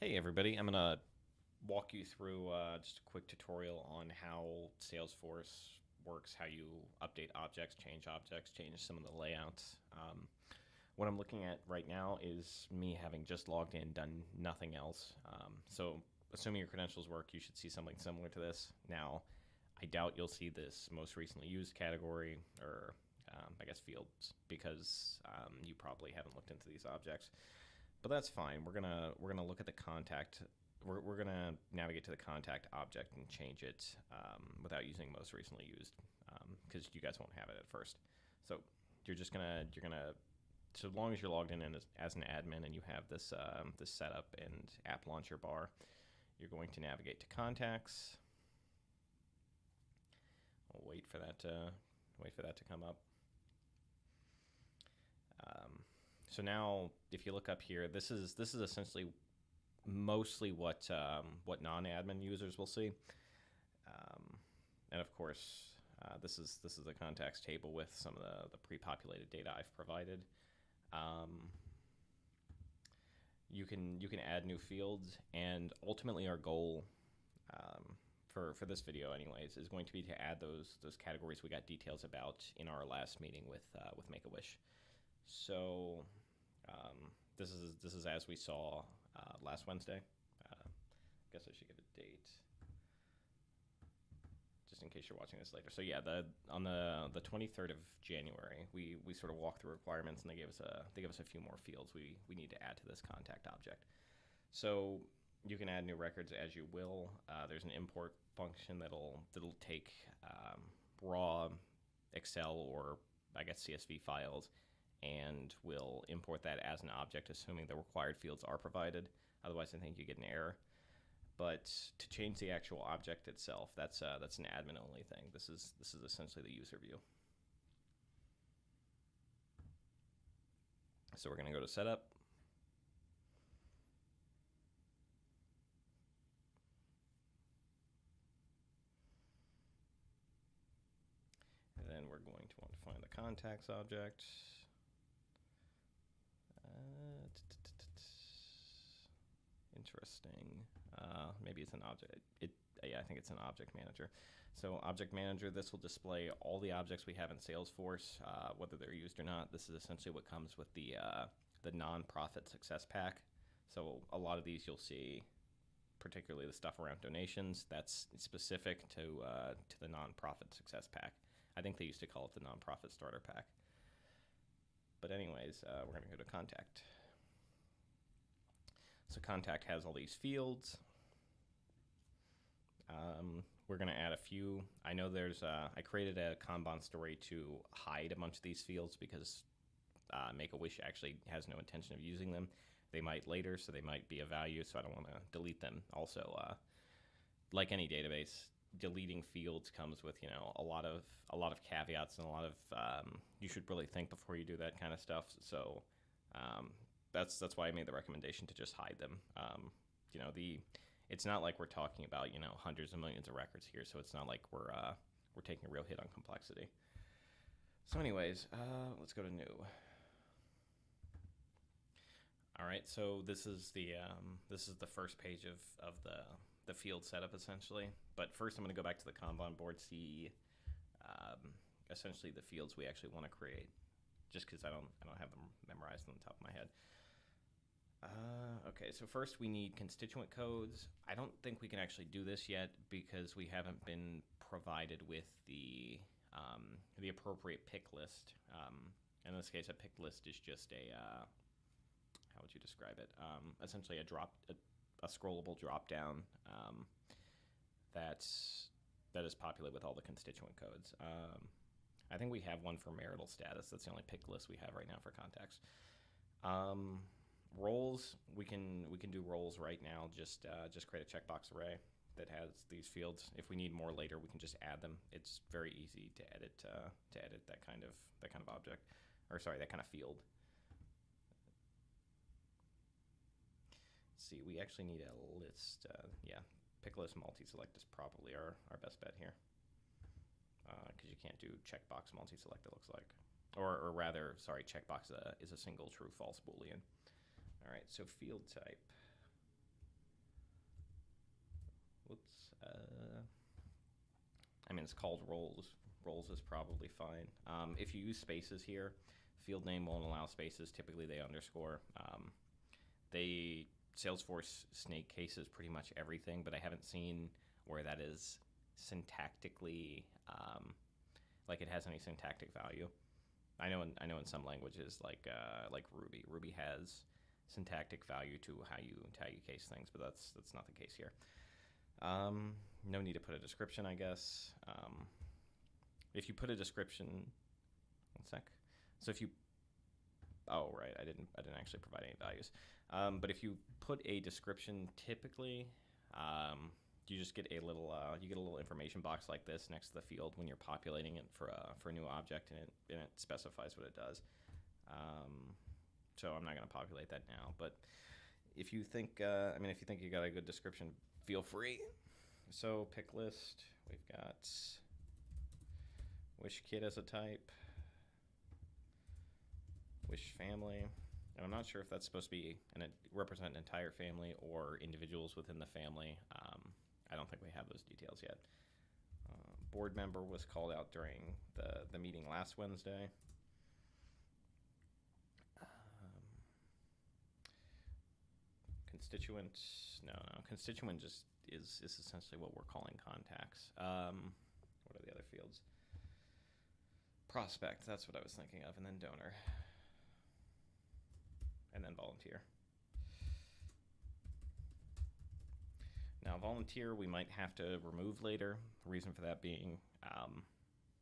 Hey everybody, I'm going to walk you through just a quick tutorial on how Salesforce works, how you update objects, change some of the layouts. What I'm looking at right now is me having just logged in, done nothing else. So assuming your credentials work, you should see something similar to this. Now, I doubt you'll see this most recently used category or I guess fields because you probably haven't looked into these objects. But that's fine. We're gonna look at the contact. We're gonna navigate to the contact object and change it without using most recently used because you guys won't have it at first. So you're gonna so long as you're logged in as an admin and you have this setup and app launcher bar, you're going to navigate to contacts. We'll wait for that to come up. So now, if you look up here, this is essentially mostly what non-admin users will see, and of course, this is a contacts table with some of the pre-populated data I've provided. You can add new fields, and ultimately our goal for this video, anyways, is going to be to add those categories we got details about in our last meeting with Make-A-Wish. So this is as we saw last Wednesday. I guess I should give a date just in case you're watching this later. So yeah, on the 23rd of January, we sort of walked through requirements, and they gave us a few more fields we need to add to this contact object. So you can add new records as you will. There's an import function that'll take raw Excel or I guess CSV files and will import that as an object, assuming the required fields are provided. Otherwise, I think you get an error. But to change the actual object itself, that's an admin-only thing. This is essentially the user view. So we're going to go to Setup. And then we're going to want to find the contacts object. Interesting. Maybe it's an object. Yeah, I think it's an object manager. So object manager, this will display all the objects we have in Salesforce, whether they're used or not. This is essentially what comes with the nonprofit success pack. So a lot of these you'll see, particularly the stuff around donations, that's specific to the nonprofit success pack. I think they used to call it the nonprofit starter pack. But anyways, we're going to go to contact. So contact has all these fields. We're going to add a few. I know I created a Kanban story to hide a bunch of these fields because Make-A-Wish actually has no intention of using them. They might later, so they might be of value, so I don't want to delete them. Also, like any database, deleting fields comes with a lot of caveats and a lot of you should really think before you do that kind of stuff. So that's why I made the recommendation to just hide them. It's not like we're talking about hundreds of millions of records here, so it's not like we're taking a real hit on complexity. So anyways, let's go to new. All right, so this is the first page of the field setup essentially. But first, I'm going to go back to the Kanban board, see essentially the fields we actually want to create, just because I don't have them memorized on the top of my head. Okay, so first we need constituent codes. I don't think we can actually do this yet because we haven't been provided with the appropriate pick list. In this case, a pick list is just a how would you describe it? Essentially a scrollable drop down that is populated with all the constituent codes. I think we have one for marital status. That's the only pick list we have right now for contacts. Roles, we can do roles right now. Just create a checkbox array that has these fields. If we need more later, we can just add them. It's very easy to edit that kind of object, or sorry, that kind of field. Let's see, we actually need a list. Yeah, pick list multi-select is probably our best bet here, because you can't do checkbox multi-select. It looks like, or rather, sorry, checkbox is a single true false boolean. All right, so field type. I mean, it's called roles. Roles is probably fine. If you use spaces here, field name won't allow spaces. Typically, they underscore. They Salesforce snake cases pretty much everything, but I haven't seen where that is syntactically like it has any syntactic value. I know in some languages like Ruby. Ruby has syntactic value to how you case things, but that's not the case here. No need to put a description, I guess. If you put a description, one sec. So if you, oh right, I didn't actually provide any values. But if you put a description, typically, you just get a little information box like this next to the field when you're populating it for a new object, and it specifies what it does. So I'm not going to populate that now, but if you think, if you think you got a good description, feel free. So pick list, we've got wish kid as a type, wish family, and I'm not sure if that's supposed to be represent an entire family or individuals within the family. I don't think we have those details yet. Board member was called out during the meeting last Wednesday. Constituent, no, constituent just is essentially what we're calling contacts. What are the other fields? Prospect, that's what I was thinking of, and then donor, and then volunteer. Now, volunteer we might have to remove later. The reason for that being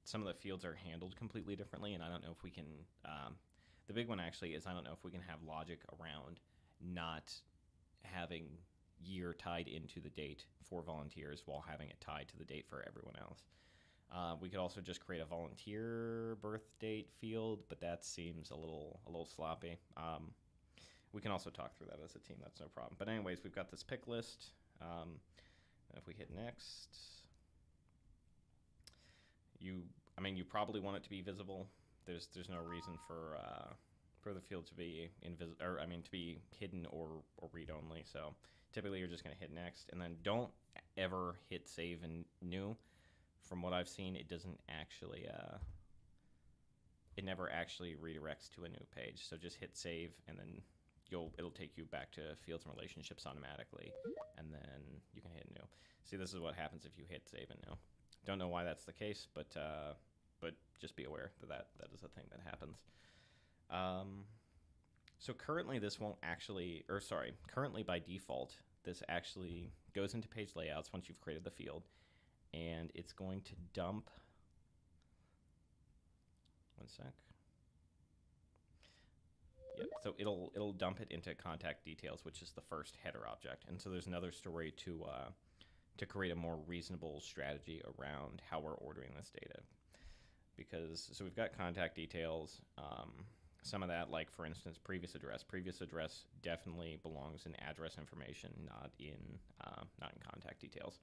some of the fields are handled completely differently, and I don't know if we can, the big one actually is I don't know if we can have logic around not having year tied into the date for volunteers while having it tied to the date for everyone else. We could also just create a volunteer birth date field, but that seems a little sloppy. We can also talk through that as a team. That's no problem. But anyways, we've got this pick list. If we hit next, you probably want it to be visible. There's no reason for the field to be to be hidden or read only. So typically you're just going to hit next, and then don't ever hit save and new. From what I've seen, it doesn't actually it never actually redirects to a new page. So just hit save, and then it'll take you back to fields and relationships automatically, and then you can hit new. See, this is what happens if you hit save and new. Don't know why that's the case, but just be aware that is a thing that happens. So currently this won't actually, currently by default, this actually goes into page layouts once you've created the field, and it's going to dump, one sec. Yep, so it'll dump it into contact details, which is the first header object. And so there's another story to create a more reasonable strategy around how we're ordering this data. Because, so we've got contact details, some of that, like for instance, previous address. Previous address definitely belongs in address information, not in contact details.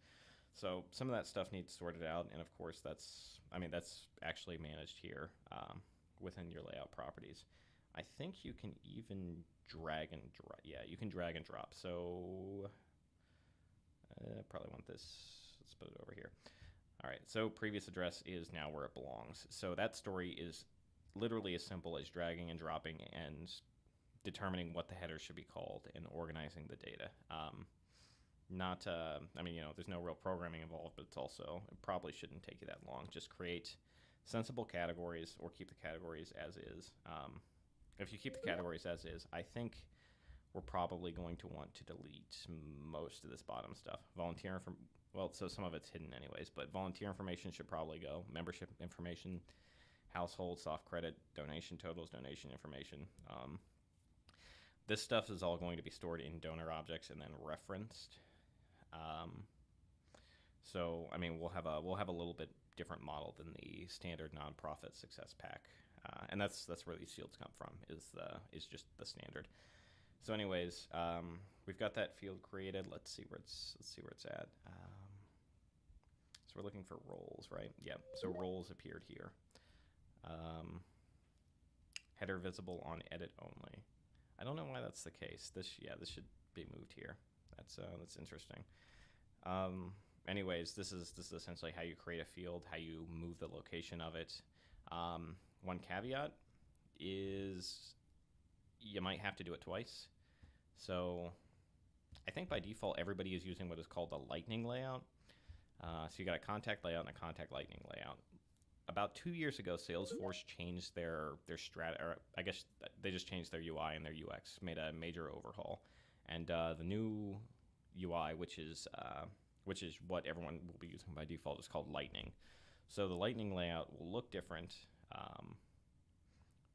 So some of that stuff needs sorted out, and of course that's actually managed here within your layout properties. I think you can even drag and drop. Yeah, you can drag and drop. So probably want this. Let's put it over here. All right, so previous address is now where it belongs. So that story is literally as simple as dragging and dropping and determining what the header should be called and organizing the data. There's no real programming involved, but it probably shouldn't take you that long. Just create sensible categories or keep the categories as is. If you keep the categories as is, I think we're probably going to want to delete most of this bottom stuff. So some of it's hidden anyways, but volunteer information should probably go. Membership information, household, soft credit, donation totals, donation information. This stuff is all going to be stored in donor objects and then referenced. We'll have a little bit different model than the standard nonprofit success pack, and that's where these fields come from. Is just the standard. So, anyways, we've got that field created. Let's see where it's at. So we're looking for roles, right? Yeah. So roles appeared here. Header visible on edit only. I don't know why that's the case. This should be moved here. That's interesting. anyways, this is essentially how you create a field, how you move the location of it. One caveat is you might have to do it twice. So I think by default everybody is using what is called a lightning layout. So you got a contact layout and a contact lightning layout. About 2 years ago, Salesforce changed their strat, or I guess they just changed their UI and their UX, made a major overhaul, and the new UI, which is what everyone will be using by default, is called Lightning. So the Lightning layout will look different,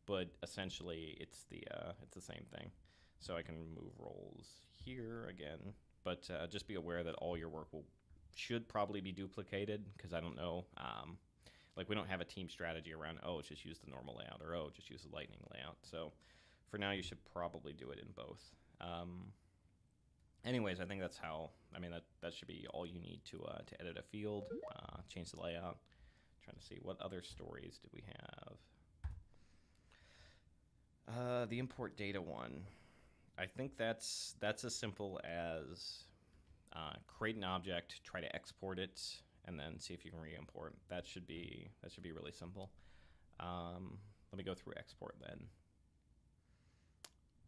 but essentially it's the same thing. So I can move roles here again, but just be aware that all your work should probably be duplicated, because I don't know. Like, we don't have a team strategy around, oh, just use the normal layout, or, oh, just use the lightning layout. So for now, you should probably do it in both. Anyways, I think that's how, that should be all you need to edit a field, change the layout. Trying to see what other stories do we have. The import data one. I think that's as simple as create an object, try to export it, and then see if you can re-import. That should be really simple. Let me go through export then.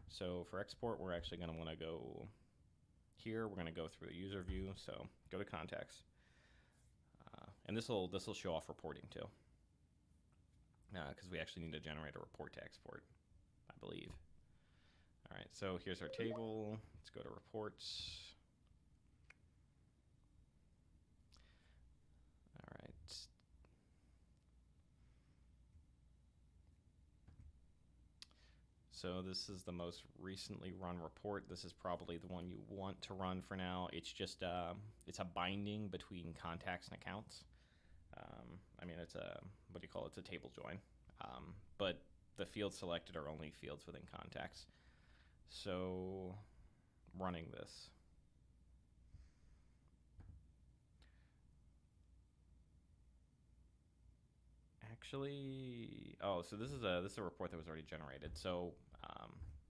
So for export, we're actually going to want to go here. We're going to go through the user view. So go to contacts, and this will show off reporting too, because we actually need to generate a report to export, I believe. All right. So here's our table. Let's go to reports. So this is the most recently run report. This is probably the one you want to run for now. It's just it's a binding between contacts and accounts. It's a, what do you call it? It's a table join. But the fields selected are only fields within contacts. So running this. Actually, so this is a report that was already generated. So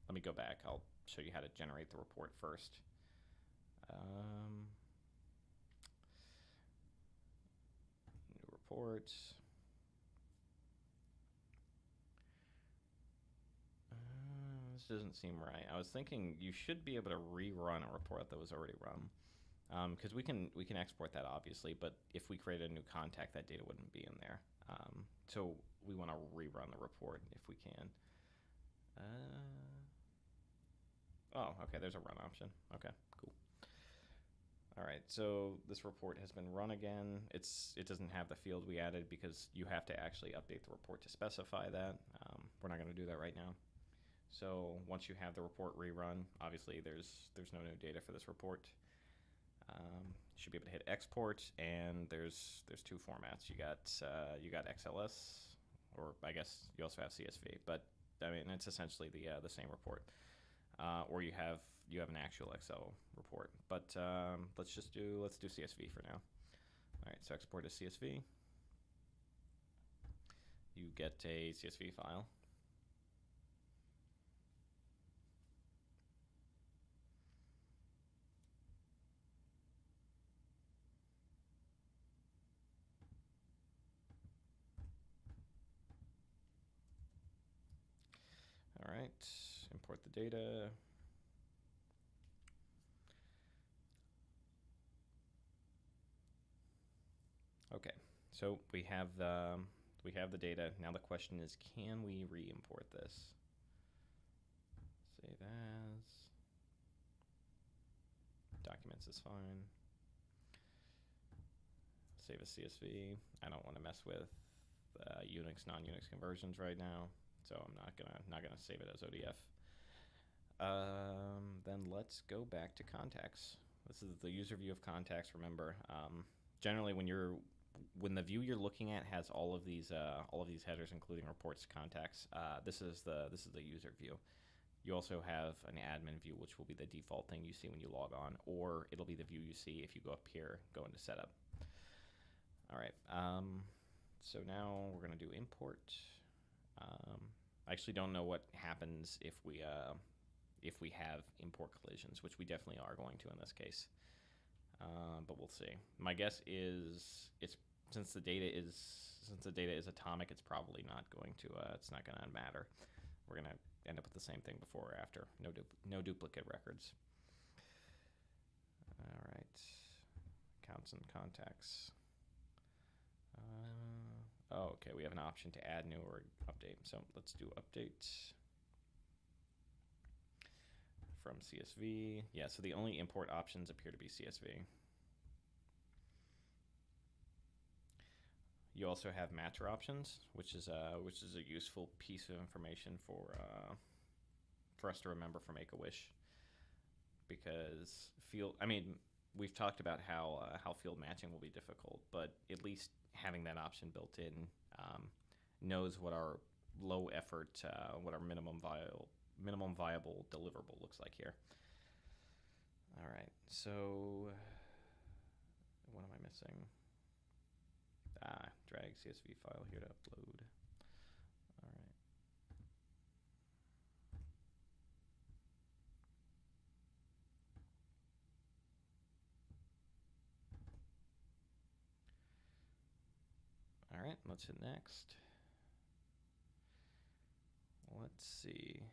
let me go back. I'll show you how to generate the report first. New report. This doesn't seem right. I was thinking you should be able to rerun a report that was already run, because we can export that obviously, but if we created a new contact, that data wouldn't be in there. So we want to rerun the report if we can. Okay, there's a run option. Okay, cool. All right, so this report has been run again. It doesn't have the field we added because you have to actually update the report to specify that. We're not going to do that right now. So once you have the report rerun, obviously there's no new data for this report. You should be able to hit export, and there's two formats. You got XLS, or I guess you also have CSV, but it's essentially the same report. Or you have an actual Excel report, but let's do CSV for now. All right, so export as CSV. You get a CSV file. All right, import the data. Okay, so we have the data. Now the question is, can we re-import this? Save as. Documents is fine. Save as CSV. I don't want to mess with Unix, non-Unix conversions right now, so I'm not gonna save it as ODF. Then let's go back to contacts. This is the user view of contacts. Remember, generally when the view you're looking at has all of these headers, including reports, contacts, this is the user view. You also have an admin view, which will be the default thing you see when you log on, or it'll be the view you see if you go up here, go into setup. All right. So now we're going to do import. I actually don't know what happens if we have import collisions, which we definitely are going to in this case. but we'll see. My guess is since the data is atomic, it's probably not going to it's not going to matter. We're going to end up with the same thing before or after. No duplicate records. All right, accounts and contacts. Oh, okay, we have an option to add new or update. So let's do update from CSV. Yeah, so the only import options appear to be CSV. You also have matcher options, which is a useful piece of information for us to remember for Make-A-Wish, because we've talked about how field matching will be difficult, but at least having that option built in knows what our low effort, what our minimum viable deliverable looks like here. All right, so what am I missing? Drag CSV file here to upload. All right. All right, let's hit next. Let's see.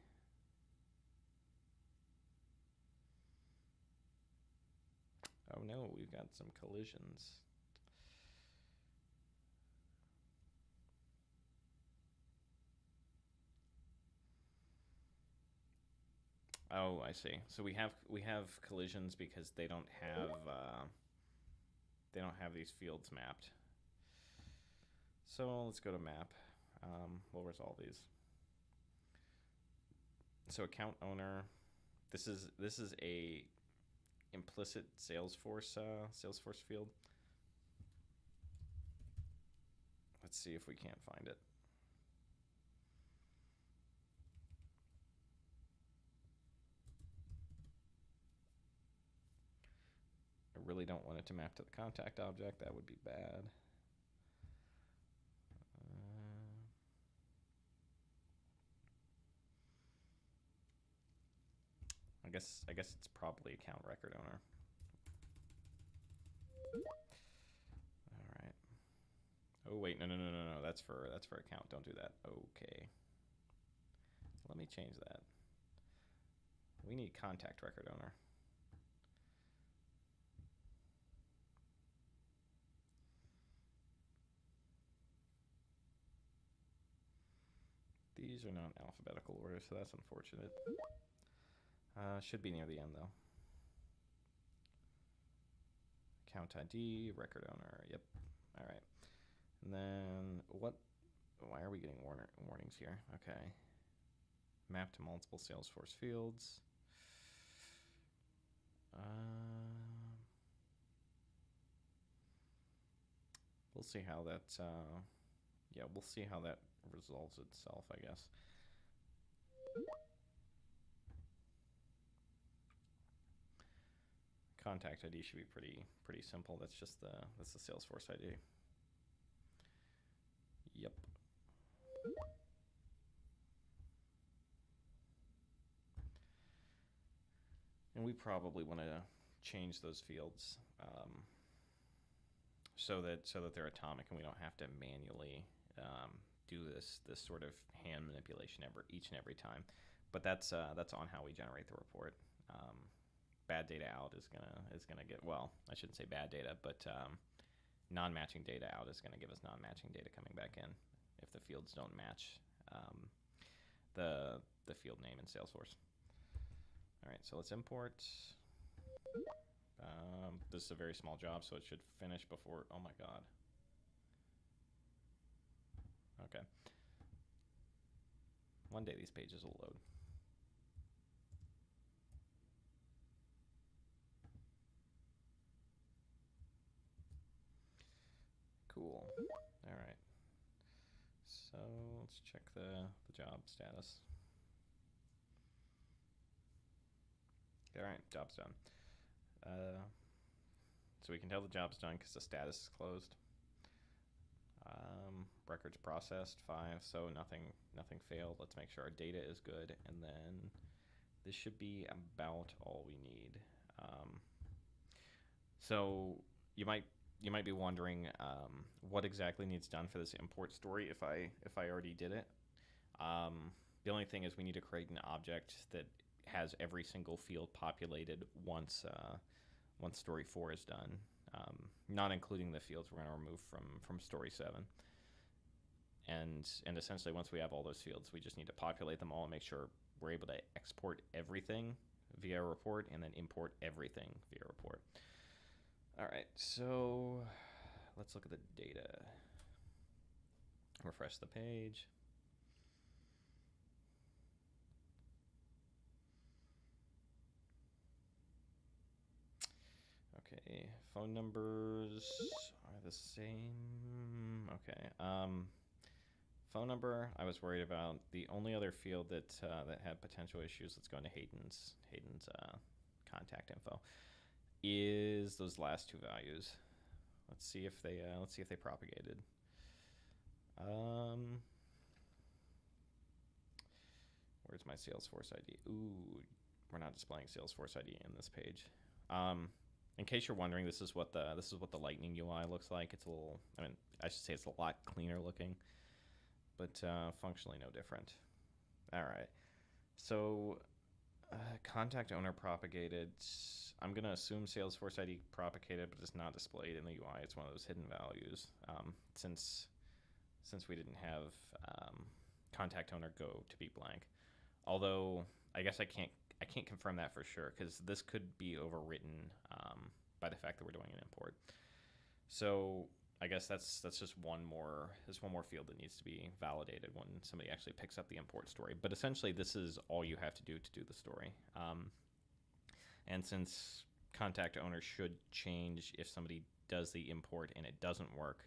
Oh no, we've got some collisions. Oh, I see. So we have collisions because they don't have these fields mapped. So let's go to map. We'll resolve these. So account owner, this is a implicit Salesforce field. Let's see if we can't find it. I really don't want it to map to the contact object. That would be bad. I guess it's probably account record owner. All right. Oh wait, no. That's for account. Don't do that. Okay. Let me change that. We need contact record owner. These are not in alphabetical order, so that's unfortunate. Should be near the end though. Account ID, record owner. Yep. All right. And then what? Why are we getting warnings here? Okay. Map to multiple Salesforce fields. We'll see how that. Yeah, we'll see how that resolves itself, I guess. Contact ID should be pretty simple. That's just the Salesforce ID. Yep. And we probably want to change those fields so that they're atomic, and we don't have to manually do this sort of hand manipulation each and every time. But that's on how we generate the report. Bad data out is gonna get, well, I shouldn't say bad data, but non-matching data out is gonna give us non-matching data coming back in if the fields don't match the field name in Salesforce. All right, so let's import. This is a very small job, so it should finish before. Oh my god. Okay. One day these pages will load. Cool. All right. So let's check the job status. All right, job's done. So we can tell the job's done because the status is closed. Records processed 5, so nothing failed. Let's make sure our data is good, and then this should be about all we need. So you might you might be wondering what exactly needs done for this import story if I already did it. The only thing is we need to create an object that has every single field populated once story 4 is done, not including the fields we're going to remove from story 7. And essentially, once we have all those fields, we just need to populate them all and make sure we're able to export everything via a report and then import everything via a report. All right, so let's look at the data. Refresh the page. Okay, phone numbers are the same. Okay, phone number, I was worried about. The only other field that had potential issues, let's go into Hayden's contact info, is those last two values. Let's see if they propagated. Where's my Salesforce ID? Ooh, we're not displaying Salesforce ID in this page. In case you're wondering, this is what the Lightning UI looks like. It's a little, I mean, I should say it's a lot cleaner looking, but functionally no different. All right, so contact owner propagated. I'm gonna assume Salesforce ID propagated, but it's not displayed in the UI. It's one of those hidden values. Since we didn't have contact owner go to be blank. Although I guess I can't confirm that for sure because this could be overwritten by the fact that we're doing an import. So I guess that's just one more field that needs to be validated when somebody actually picks up the import story. But essentially, this is all you have to do the story. And since contact owner should change if somebody does the import and it doesn't work,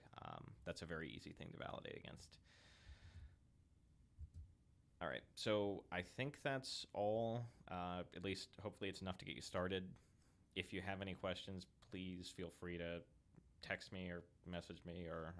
that's a very easy thing to validate against. All right, so I think that's all. At least, hopefully, it's enough to get you started. If you have any questions, please feel free to text me or message me or